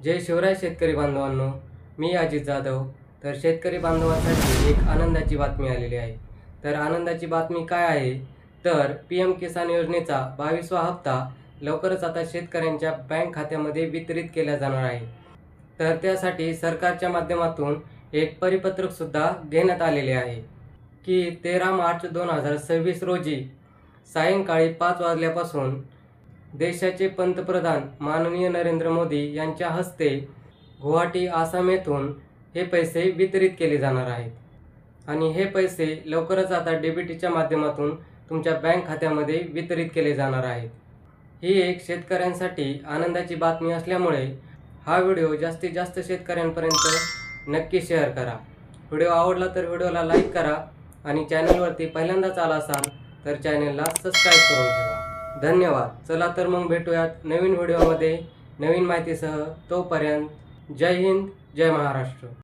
जय शिवराय शेतकरी बांधवांनो, मी अजित जाधव. तर शेतकरी बांधवांसाठी एक आनंदाची बातमी आलेली आहे. तर आनंदाची बातमी काय आहे, तर PM किसान योजनेचा 22वा हप्ता लवकरच आता शेतकऱ्यांच्या बँक खात्यामध्ये वितरित केला जाणार आहे. तर त्यासाठी सरकारच्या माध्यमातून एक परिपत्रकसुद्धा देण्यात आलेले आहे की 13 मार्च 2026 रोजी सायंकाळी 5 वाजल्यापासून देशाचे पंतप्रधान माननीय नरेंद्र मोदी यांच्या हस्ते गुवाहाटी आसाम येथून हे पैसे वितरित केले जाणार आहेत आणि हे पैसे लवकरच आता DBTच्या माध्यमातून तुमच्या बँक खात्यामध्ये वितरित केले जाणार आहेत. ही एक शेतकऱ्यांसाठी आनंदाची बातमी असल्यामुळे हा व्हिडिओ जास्तीत जास्त शेतकऱ्यांपर्यंत नक्की शेअर करा. व्हिडिओ आवडला तर व्हिडिओला लाईक करा आणि चॅनलवरती पहिल्यांदाच आला असाल तर चॅनलला सबस्क्राईब करून ठेवा. धन्यवाद. चला तर मग भेटूयात नवीन व्हिडिओमध्ये नवीन माहितीसह. तोपर्यंत जय हिंद, जय महाराष्ट्र.